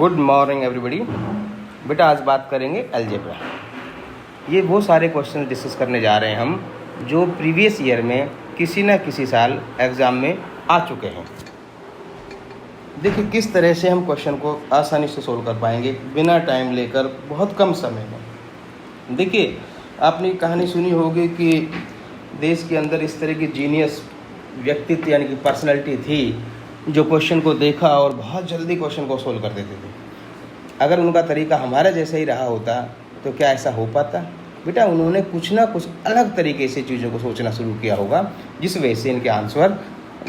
Good morning everybody. बेटा आज बात करेंगे अलजेब्रा। ये वो सारे क्वेश्चन डिस्कस करने जा रहे हैं हम जो प्रीवियस ईयर में किसी न किसी साल एग्ज़ाम में आ चुके हैं। देखिए किस तरह से हम क्वेश्चन को आसानी से सोल्व कर पाएंगे बिना टाइम लेकर, बहुत कम समय में। देखिए आपने कहानी सुनी होगी कि देश के अंदर इस तरह की जीनियस व्यक्तित्व यानी कि पर्सनैलिटी थी जो क्वेश्चन को देखा और बहुत जल्दी क्वेश्चन को सोल्व कर देते थे। अगर उनका तरीका हमारा जैसा ही रहा होता तो क्या ऐसा हो पाता? बेटा उन्होंने कुछ ना कुछ अलग तरीके से चीज़ों को सोचना शुरू किया होगा जिस वजह से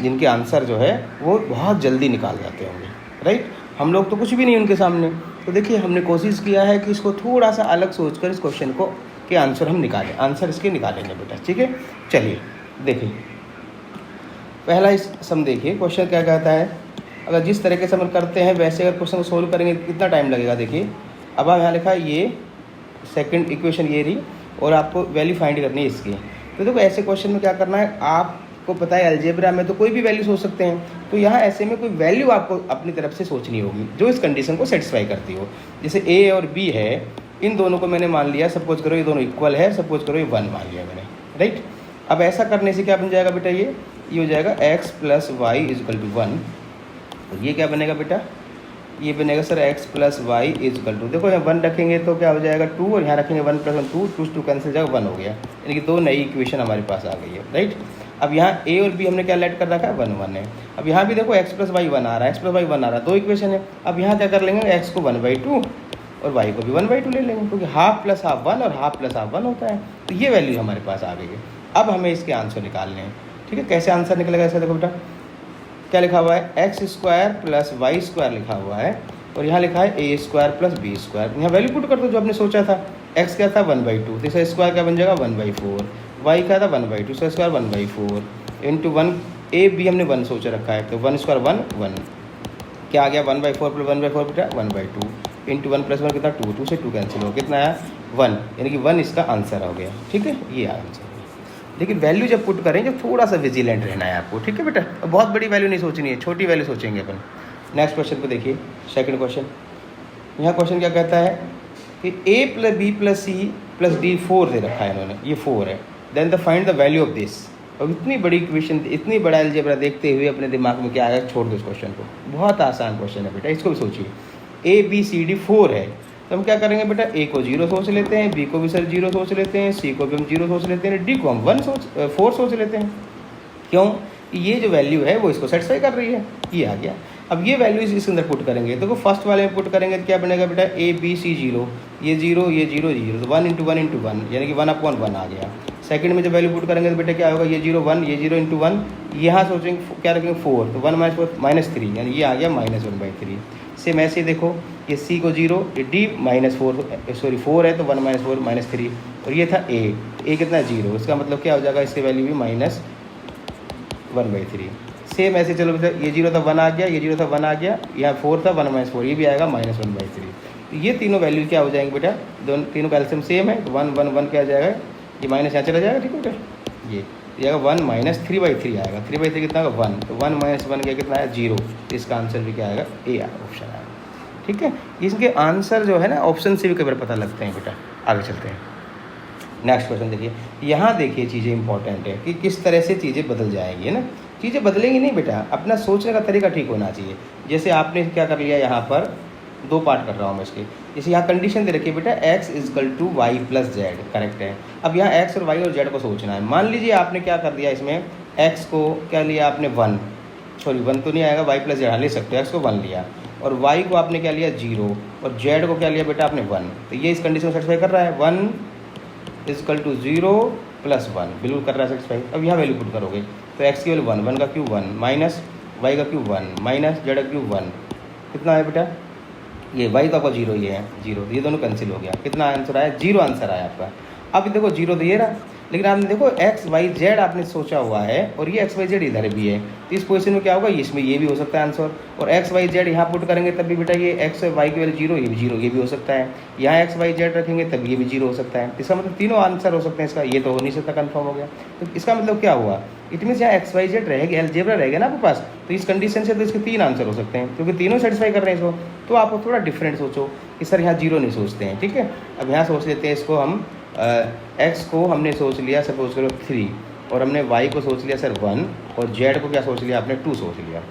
जिनके आंसर जो है वो बहुत जल्दी निकाल जाते होंगे। राइट, हम लोग तो कुछ भी नहीं उनके सामने। तो देखिए हमने कोशिश किया है कि इसको थोड़ा सा अलग सोचकर इस क्वेश्चन को के आंसर हम निकालें, आंसर इसके निकालेंगे बेटा। ठीक है, चलिए देखिए पहला इस सम देखिए क्वेश्चन क्या कहता है। अगर जिस तरीके से हम करते हैं वैसे अगर क्वेश्चन को सोल्व करेंगे कितना टाइम लगेगा। देखिए अब आप यहाँ लिखा है ये सेकंड इक्वेशन ये रही और आपको वैल्यू फाइंड करनी है इसकी। तो देखो ऐसे क्वेश्चन में क्या करना है, आपको पता है अलजेब्रा में तो कोई भी वैल्यू सोच सकते हैं। तो यहाँ ऐसे में कोई वैल्यू आपको अपनी तरफ से सोचनी होगी जो इस कंडीशन को सेटिस्फाई करती हो। जैसे ए और बी है, इन दोनों को मैंने मान लिया, सपोज करो ये दोनों इक्वल है, सपोज करो ये 1 मान लिया मैंने। राइट, अब ऐसा करने से क्या बन जाएगा बेटा, ये हो जाएगा x plus y is equal to 1। तो ये क्या बनेगा बेटा, ये बनेगा sir x plus y is equal to, देखो यहाँ 1 रखेंगे तो क्या हो जाएगा 2 और यहाँ रखेंगे 1 प्लस 1 2 2 कैंसिल जाएगा 1 हो गया, यानी कि दो नई इक्वेशन हमारे पास आ गई है। राइट, अब यहाँ a और b हमने क्या लेट कर रखा है 1 1 है। अब यहाँ भी देखो x प्लस वाई 1 आ रहा है, x प्लस वाई 1 आ रहा है, दो इक्वेशन है। अब यहाँ क्या कर लेंगे, x को 1/2 और y को भी 1/2 ले लेंगे क्योंकि हाफ प्लस हाफ 1 और हाफ प्लस हाफ 1 होता है। तो ये वैल्यू हमारे पास आ गई है। अब हमें इसके आंसर निकालने हैं। ठीक है, कैसे आंसर निकलेगा इसका, देखो बेटा क्या लिखा हुआ है, x square plus y square लिखा हुआ है और यहाँ लिखा है a square plus B square. यहाँ वैल्यू पुट कर दो जो आपने सोचा था। एक्स क्या था 1/2, तो इसका स्क्वायर क्या बन जाएगा 1/4, वाई क्या था 1/2, इसका स्क्वायर 1/4 इंटू 1, ए बी हमने 1 सोचा रखा है तो 1 स्क्वायर 1 1 क्या आ गया 1/4 प्लस 1/4 बेटा 1/2 इंटू 1 प्लस 1 कितना 2, 2 से 2 कैंसिल हो, कितना आया 1, यानी कि 1 इसका आंसर हो गया। ठीक है, ये आंसर। लेकिन वैल्यू जब पुट करें जब थोड़ा सा विजिलेंट रहना है आपको। ठीक है बेटा, बहुत बड़ी वैल्यू नहीं सोचनी है, छोटी वैल्यू सोचेंगे अपन। नेक्स्ट क्वेश्चन को देखिए, सेकंड क्वेश्चन। यहाँ क्वेश्चन क्या कहता है कि a plus b plus c plus d 4 दे रखा है इन्होंने, ये 4 है। Then the find the value of this. अब इतनी बड़ी इक्वेशन, इतनी बड़ा अलजेब्रा देखते हुए अपने दिमाग में क्या आएगा, छोड़ दो इस क्वेश्चन को। बहुत आसान क्वेश्चन है बेटा, इसको भी सोचिए। a b c d 4 है तो हम क्या करेंगे बेटा, ए को 0 सोच लेते हैं, बी को भी सर 0 सोच लेते हैं, सी को भी हम 0 सोच लेते हैं, डी को हम 4 सोच लेते हैं। क्यों, ये जो वैल्यू है वो इसको सेटिस्फाई कर रही है, ये आ गया। अब ये वैल्यू इसके अंदर पुट करेंगे तो फर्स्ट वाले में पुट करेंगे तो क्या बनेगा बेटा, ए बी सी 0, ये 0 ये 0 0, तो 1 इंटू 1 इंटू 1 यानी कि 1/1 आ गया। सेकंड में जब वैल्यू पुट करेंगे तो बेटा क्या होगा, ये 0 1, ये 0 इंटू 1, यहाँ सोचेंगे क्या रखेंगे 4, तो 1 - 4 -3 यानी ये आ गया -1/3। सेम ऐसे देखो, ये सी को 0, ये डी -4 है तो 1 - 4 -3 और ये था ए कितना 0, इसका मतलब क्या हो जाएगा, इसकी वैल्यू भी -1/3। सेम ऐसे चलो बेटा, ये 0 था 1 आ गया, ये 0 था 1 आ गया, यहाँ 4 था 1 - 4, ये भी आएगा -1/3। तो ये तीनों वैल्यू क्या हो जाएंगे बेटा, दोनों तीनों का एलसीएम सेम है तो 1 1 1 क्या आ जाएगा, ये माइनस यहाँ चला जाएगा। ठीक है बेटा, ये आएगा 1 - 3/3 आएगा, 3/3 कितना होगा 1, तो 1 - 1 क्या कितना आया 0, इसका आंसर भी क्या आएगा, ए ऑप्शन आएगा। ठीक है, इसके आंसर जो है ना ऑप्शन से भी कई बार पता लगते हैं बेटा। आगे चलते हैं, नेक्स्ट क्वेश्चन देखिए। यहाँ देखिए चीज़ें इंपॉर्टेंट है कि किस तरह से चीज़ें बदल जाएंगी, है ना। चीज़ें बदलेंगी नहीं बेटा, अपना सोचने का तरीका ठीक होना चाहिए। जैसे आपने क्या कर लिया, यहाँ पर दो पार्ट कर रहा हूँ मैं इसके। जैसे यहाँ कंडीशन दे रखी है बेटा x is equal to y plus z, correct है। अब यहाँ x और y और z को सोचना है। मान लीजिए आपने क्या कर दिया, इसमें x को क्या लिया आपने 1 तो नहीं आएगा, y प्लस जेड ले सकते हो, x को 1 लिया और y को आपने क्या लिया 0 और z को क्या लिया बेटा आपने 1, तो ये इस कंडीशन को सेटिस्फाई कर रहा है। 1 इजकल टू 0 प्लस 1 बिल्कुल कर रहा है सेटिस्फाई। अब यहाँ वैल्यू पुट करोगे तो x की वैल्यू 1, 1 का क्यूब 1 माइनस y का क्यूब 1 माइनस z का क्यूब 1, कितना है बेटा, ये y तो आपका 0 ये है 0, तो ये दोनों कैंसिल हो गया, कितना आंसर आया 0 आंसर आया आपका। अब देखो 0 तो ये रहा, लेकिन आपने देखो x y z आपने सोचा हुआ है और ये x y z इधर भी है, तो इस पोजीशन में क्या होगा, इसमें ये भी हो सकता है आंसर और x y z यहाँ पुट करेंगे तब भी बेटा ये x y की वैल्यू 0, ये भी 0, ये भी हो सकता है। यहाँ x y z रखेंगे तब ये भी 0 हो सकता है। इसका मतलब तीनों आंसर हो सकते हैं इसका, ये तो हो नहीं सकता, कन्फर्म हो गया। तो इसका मतलब क्या हुआ, इट मीन्स यहाँ x y z रहेगी, अलजेब्रा रहेगा ना आपके पास, तो इस कंडीशन से तो इसके 3 आंसर हो सकते हैं क्योंकि तीनों सेटिस्फाई कर रहे हैं इसको। तो आप थोड़ा डिफरेंट सोचो कि सर यहाँ जीरो नहीं सोचते हैं, ठीक है। अब यहाँ सोच लेते हैं इसको हम, एक्स को हमने सोच लिया सपोज करो 3, और हमने वाई को सोच लिया सर 1, और जेड को क्या सोच लिया आपने 2 सोच लिया।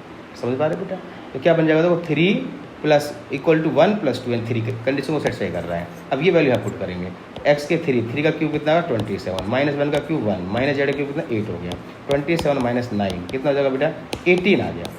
समझ पा रहे बेटा? तो क्या बन जाएगा, देखो 3 plus equal to 1 plus 2 and 3 condition को सेटिस्फाई कर रहा है। अब ये वैल्यू यहाँ पुट करेंगे, एक्स के 3 का क्यूब कितना होगा 27, माइनस 1 का क्यूब 1, माइनस जेड का क्यूब कितना 8 हो गया, 27 माइनस 9 कितना हो जाएगा बेटा 18 आ गया।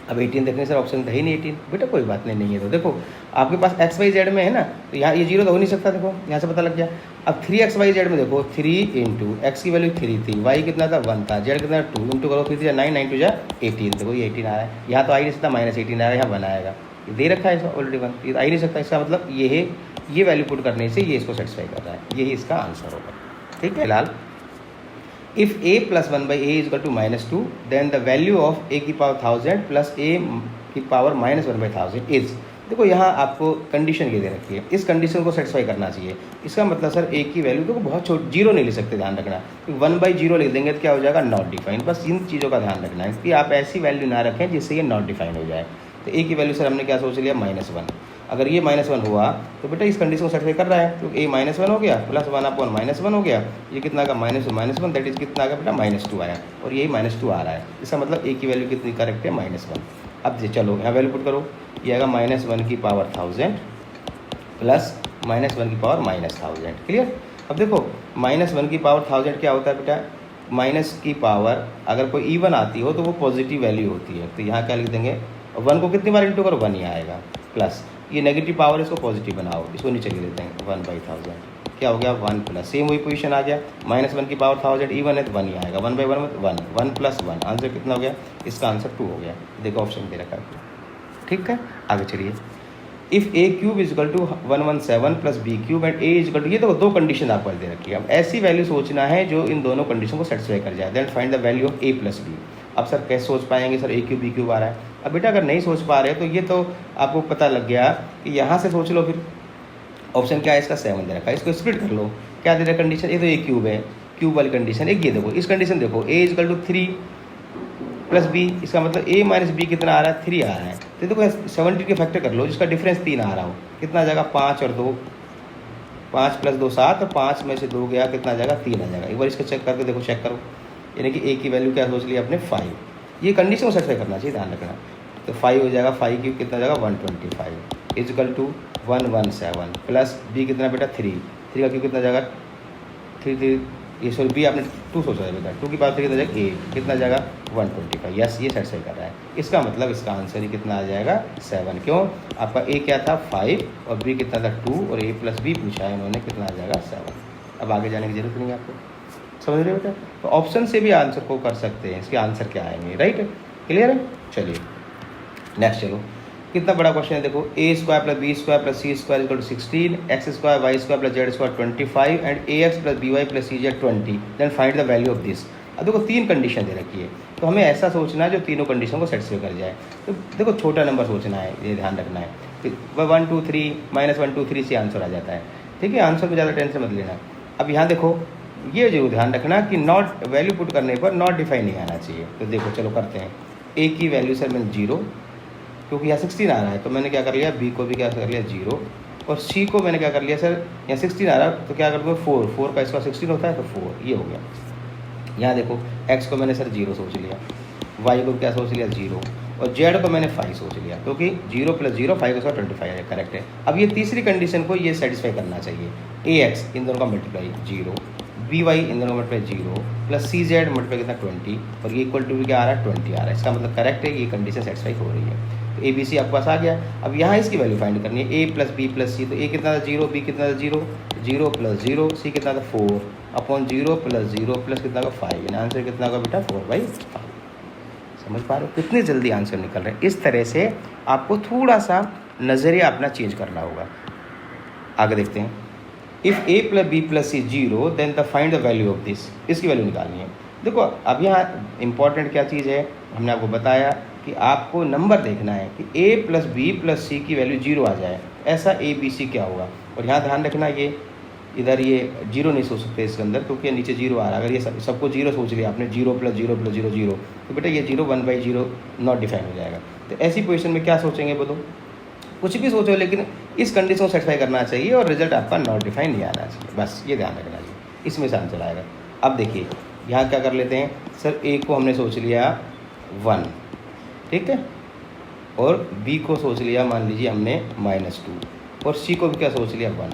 अब 18 देखने सर ऑप्शन था ही नहीं 18, बेटा कोई बात नहीं है। तो देखो आपके पास एक्स वाई जेड में है ना, तो यहाँ ये जीरो तो हो नहीं सकता, देखो यहाँ से पता लग गया। अब 3x वाई जेड में देखो 3 इंटू एक्स की वैल्यू 3 थी, वाई कितना था 1 था, जेड कितना 2, इंटू करो 3 9 9 2 18, देखो ये 18 आ रहा है। यहाँ तो आ ही नहीं सकता, माइनस 18 आएगा, यहाँ 1 आएगा, ये दे रखा है ऑलरेडी 1, ये आ ही नहीं सकता। इसका मतलब ये है, ये वैल्यू पुट करने से ये इसको सेटिस्फाई कर रहा है, यही इसका आंसर होगा, ठीक है लाल। If a plus 1 by a is equal to minus 2, then the value of a की पावर 1000 प्लस a की पावर माइनस 1 by 1000 इज, देखो यहाँ आपको कंडीशन ये दे रखी है, इस कंडीशन को सेटिस्फाई करना चाहिए। इसका मतलब सर a की वैल्यू देखो बहुत छोटी, जीरो नहीं ले सकते, ध्यान रखना। 1 by 0 लिख देंगे तो क्या हो जाएगा नॉट डिफाइंड। बस इन चीज़ों का ध्यान रखना है कि आप ऐसी वैल्यू ना रखें जिससे ये नॉट डिफाइंड हो जाए। तो a की वैल्यू सर हमने क्या सोच लिया -1, अगर ये -1 हुआ तो बेटा इस कंडीशन को सेटिस्फाई कर रहा है, तो a -1 हो गया प्लस 1/-1 हो गया, ये कितना का -1 दैट इज कितना का बेटा -2 आया, और यही -2 आ रहा है। इसका मतलब a की वैल्यू कितनी करेक्ट है -1। अब चलो यहाँ वैल्यू पुट करो, ये आएगा -1 की पावर 1000 प्लस -1 की पावर -1000, क्लियर। अब देखो -1 की पावर 1000 क्या होता है बेटा, माइनस की पावर अगर कोई इवन आती हो तो वो पॉजिटिव वैल्यू होती है, तो यहाँ क्या लिख देंगे 1 को कितनी बार इंटू करो 1 ही आएगा, प्लस ये नेगेटिव पावर इसको पॉजिटिव बनाओ, इसको नीचे लिख देते हैं 1/1000, क्या हो गया 1 प्लस, सेम वही पोजीशन आ गया, -1 की पावर 1000 इवन है तो 1 ही आएगा, 1/1 1 प्लस 1, आंसर कितना हो गया, इसका आंसर 2 हो गया। देखो ऑप्शन दे रखा है, ठीक है। आगे चलिए, if a cube is equal to 117 plus b cube and a is equal to, ये देखो दो कंडीशन आपको दे रखी है। अब ऐसी वैल्यू सोचना है जो इन दोनों कंडीशन को सेटिस्फाई कर जाए, then find the value of a plus b. अब सर कैसे सोच पाएंगे, sir a cube b cube आ रहा है। अब बेटा अगर नहीं सोच पा रहे तो ये तो आपको पता लग गया कि यहाँ से सोच लो, फिर ऑप्शन क्या है इसका 7 दे रखा है, इसको स्प्लिट कर लो। क्या दे रहा है कंडीशन, ये तो ए क्यूब है, क्यूब वाली कंडीशन। एक ये देखो इस कंडीशन देखो A is equal to 3 plus B, इसका मतलब a माइनस बी कितना आ रहा है 3 आ रहा है। तो देखो 70 के फैक्टर कर लो जिसका डिफरेंस 3 आ रहा हो, कितना आ जाएगा 5 और 2, 5 प्लस 2 7, और 5 में से 2 गया कितना आ जाएगा 3 आ जाएगा। एक बार इसको चेक करके देखो, चेक करो, यानी कि a की वैल्यू क्या सोच ली आपने 5, ये कंडीशन को सेटिस्फाई करना चाहिए, ध्यान रखना। तो 5 हो जाएगा, 5 क्यूब कितना जाएगा 125 is equal to 117 plus b कितना बेटा 3 का क्यूब कितना जाएगा 3 ये सॉरी बी आपने 2 सोचा है बेटा, 2 की पावर 3 कितना जाएगा a, कितना जाएगा 125। यस ये सेटिस्फाई कर रहा है, इसका मतलब इसका आंसर ही कितना आ जाएगा 7। क्यों, आपका a क्या था 5 और b कितना था 2 और a प्लस b पूछा है इन्होंने, कितना आ जाएगा 7। अब आगे जाने की जरूरत नहीं है आपको, समझ रहे हो बेटा। तो ऑप्शन से भी आंसर को कर सकते हैं, इसके आंसर क्या आएंगे, राइट, क्लियर है। चलिए नेक्स्ट चलो, कितना बड़ा क्वेश्चन है देखो, A square plus B square plus C square equal to 16, X square Y square plus Z square 25 and A X plus B Y plus C Z 20, then find the value of this. अब देखो 3 condition दे रखी है, तो हमें ऐसा सोचना है जो तीनों कंडीशन को सेटिस्फाई कर जाए। तो देखो छोटा नंबर सोचना है, ये ध्यान रखना है, 1 2 3 -1 2 3 से आंसर आ जाता है, ठीक है। आंसर में ज़्यादा टेंशन मत लेना। अब यहाँ देखो ये जरूर ध्यान रखना कि नॉट वैल्यू पुट करने पर नॉट डिफाइन नहीं आना चाहिए। तो देखो चलो करते हैं, ए की वैल्यू सर मैंने 0, क्योंकि यहाँ 16 आ रहा है तो मैंने क्या कर लिया, बी को भी क्या कर लिया 0, और सी को मैंने क्या कर लिया सर, यहाँ 16 आ रहा है तो क्या कर दूँगा 4 का स्क्वायर 16 होता है तो 4, ये हो गया। यहाँ देखो एक्स को मैंने सर 0 सोच लिया, वाई को क्या सोच लिया 0, और जेड को मैंने 5 सोच लिया, क्योंकि 0 प्लस 0 5 का स्क्वायर 25 है, करेक्ट है। अब ये तीसरी कंडीशन को ये सेटिस्फाई करना चाहिए, ए एक्स इन दोनों का मल्टीप्लाई 0, बी वाई इन दोनों का multiply 0 plus C Z multiply कितना 20, और ये इक्वल टू भी क्या आ रहा है 20 आ रहा है। इसका मतलब करेक्ट है, ये कंडीशन सेटिस्फाई हो रही है। तो ए बी सी आपके पास आ गया। अब यहाँ इसकी वैल्यू फाइंड करनी है, ए प्लस बी प्लस सी, तो ए कितना था 0, बी कितना था 0, 0 प्लस 0, सी कितना था 4 अपॉन 0 प्लस 0 प्लस कितना का 5, यानी आंसर कितना होगा बेटा 4/5। समझ पा रहे हो कितनी जल्दी आंसर निकल रहे हैं। इस तरह से आपको थोड़ा सा नज़रिया अपना चेंज करना होगा। आगे देखते हैं, if a plus b plus c 0 then the find the value of this, इसकी वैल्यू निकालनी है। देखो अब यहाँ इंपॉर्टेंट क्या चीज़ है, हमने आपको बताया कि आपको नंबर देखना है कि a प्लस बी प्लस सी की वैल्यू 0 आ जाए, ऐसा ए बी सी क्या होगा। और यहाँ ध्यान रखना, ये इधर ये 0 नहीं सोच सकते इसके अंदर, क्योंकि नीचे 0 आ रहा है। अगर ये सबको 0 सोच लिया आपने, 0 प्लस 0 प्लस 0 0, तो बेटा ये 0 1/0 नॉट डिफाइन हो जाएगा। तो ऐसी पोजीशन में क्या सोचेंगे बोलो, कुछ भी सोचो, लेकिन इस कंडीशन को सेटिस्फाई करना चाहिए और रिजल्ट आपका नॉट डिफाइन नहीं आना चाहिए, बस ये ध्यान रखना चाहिए, इसमें से आंसर आएगा। अब देखिए यहाँ क्या कर लेते हैं सर, ए को हमने सोच लिया 1, ठीक है, और बी को सोच लिया मान लीजिए हमने -2, और सी को भी क्या सोच लिया 1।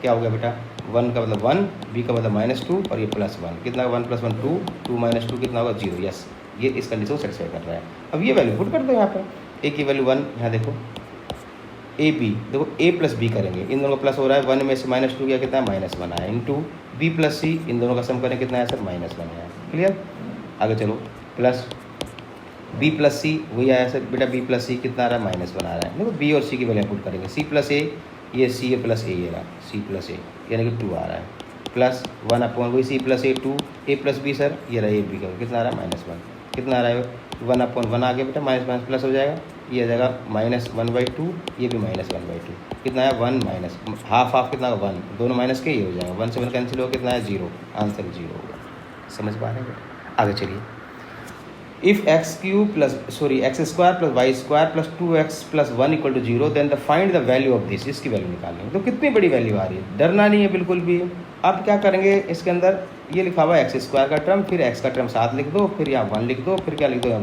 क्या हो गया बेटा, 1 का मतलब 1, बी का मतलब -2 और ये +1, कितना 1 + 1 2, 2 - 2 कितना होगा 0। यस, ये इस कंडीशन को सेटिस्फाई कर रहा है। अब ये वैल्यू पुट कर दो यहाँ पर, ए की वैल्यू 1, यहाँ देखो ए बी, देखो ए प्लस बी करेंगे, इन दोनों का प्लस हो रहा है, 1 में से -2 गया कितना है -1 आया, इंटू बी प्लस सी, इन दोनों का सम करें कितना है सर -1 आया। क्लियर, आगे चलो, प्लस बी प्लस सी वही आया सर बेटा, बी प्लस सी कितना आ रहा है -1 आ रहा है। देखो बी और सी की वैल्यू पुट करेंगे, सी प्लस ए, ये सी ए प्लस ए, ये रहा सी प्लस ए, यानी कि 2 आ रहा है, प्लस 1/, वही सी प्लस ए 2, ए प्लस बी सर, ये रहा ए बी का कितना आ रहा है -1, कितना आ रहा है 1/1 आ गया बेटा, माइनस प्लस हो जाएगा, ये आ जाएगा -1/2, ये भी -1/2, कितना है 1 हाफ हाफ कितना 1, दोनों माइनस के ये हो जाएगा, 1 से 1 कैंसिल हो, कितना है 0, आंसर 0 होगा। समझ पा रहे हैं बेटा, आगे चलिए। If x² + y² + 2x + 1 = 0, then the find the value of this, इसकी वैल्यू निकालनी है। तो कितनी बड़ी वैल्यू आ रही है, डरना नहीं है बिल्कुल भी। अब क्या करेंगे, इसके अंदर ये लिखा हुआ है x² का टर्म, फिर x का टर्म साथ लिख दो, फिर यहाँ 1 लिख दो, फिर क्या लिख दो y²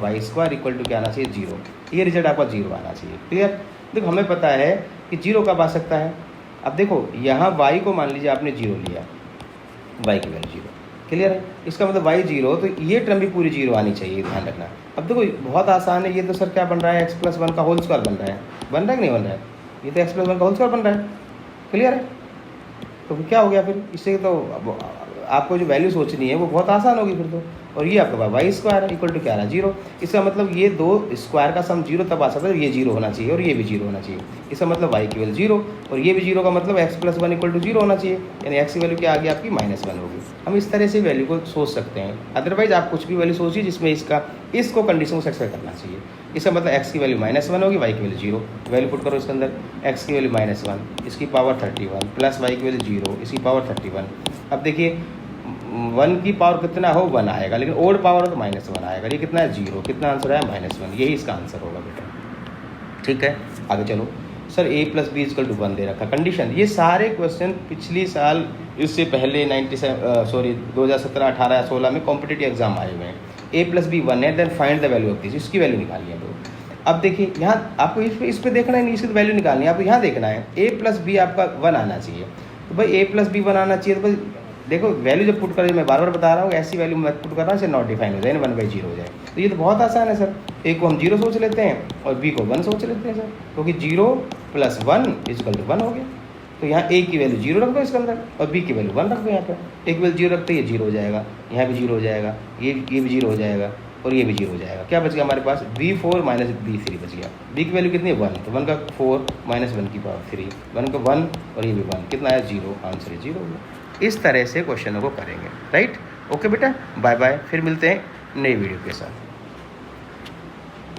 = क्या आना चाहिए 0, ये रिजल्ट आपका 0 आना चाहिए। क्लियर, देखो हमें पता है कि 0 कब आ सकता है। अब देखो यहाँ y को मान लीजिए आपने 0 लिया, y की वैल्यू 0, क्लियर है, इसका मतलब y 0, तो ये टर्म भी पूरी 0 आनी चाहिए, ध्यान रखना। अब देखो बहुत आसान है, ये तो सर क्या बन रहा है x + 1 का होल स्क्वायर बन रहा है कि नहीं बन रहा है, ये तो x + 1 का होल स्क्वायर बन रहा है। क्लियर है, तो फिर क्या हो गया, फिर इससे तो आपको जो वैल्यू सोचनी है वो बहुत आसान होगी फिर तो। और ये आपका y² = क्या रहा 0, इसका मतलब ये दो स्क्वायर का सम 0 तब आ सकता है, ये 0 होना चाहिए और ये भी 0 होना चाहिए, इसका मतलब y की वैल्यू 0 और ये भी 0 का मतलब x + 1 = 0 होना चाहिए, यानी x की वैल्यू क्या आ गई आपकी -1 होगी। हम इस तरह से वैल्यू को सोच सकते हैं, अदरवाइज आप कुछ भी वैल्यू सोचिए जिसमें इसको कंडीशन को सेटिस्फाई करना चाहिए। इसका मतलब x की वैल्यू -1 होगी, y की वैल्यू 0, वैल्यू पुट करो इसके अंदर, x की वैल्यू -1 इसकी पावर 31 प्लस y की वैल्यू 0 इसकी पावर 31। अब देखिए 1 की पावर कितना हो 1 आएगा, लेकिन ओड पावर हो तो -1 आएगा, ये कितना है 0, कितना आंसर है -1, यही इसका आंसर होगा बेटा। ठीक है, आगे चलो। सर a + b = 1 दे रखा कंडीशन, ये सारे क्वेश्चन पिछली साल इससे पहले 2017, 18 या 16 में कॉम्पिटिटिव एग्जाम आए हुए हैं। a + b 1 है, then find the value of this, इसकी वैल्यू निकालनी है। अब देखिए यहाँ आपको इस पर देखना है नहीं, इसकी वैल्यू निकालनी है, आपको यहाँ देखना है a + b आपका 1 आना चाहिए। तो भाई a + b 1 आना चाहिए, तो भाई देखो वैल्यू जब पुट करें, मैं बार बार बता रहा हूँ, ऐसी वैल्यू मत पुट करना, इसे नॉट डिफाइन हो जाए, 1/0 हो जाए। तो ये तो बहुत आसान है सर, a को हम 0 सोच लेते हैं और b को 1 सोच लेते हैं सर, क्योंकि 0 + 1 = 1 हो गया। तो यहाँ a की वैल्यू 0 रख दो इसके अंदर और b की वैल्यू 1 रख दो यहाँ पर। a की वैल्यू 0 रखते ये 0 हो जाएगा, यहाँ भी 0 हो जाएगा, ये भी 0 हो जाएगा और ये भी 0 हो जाएगा। क्या बच गया हमारे पास, b4 - b3 बच गया। b की वैल्यू कितनी है 1, तो 1 का 4 - 1 की पावर 3, 1 का 1 और ये भी 1, कितना है 0, आंसर 0 हो गया। इस तरह से क्वेश्चनों को करेंगे, राइट। ओके बेटा, बाय बाय, फिर मिलते हैं नई वीडियो के साथ।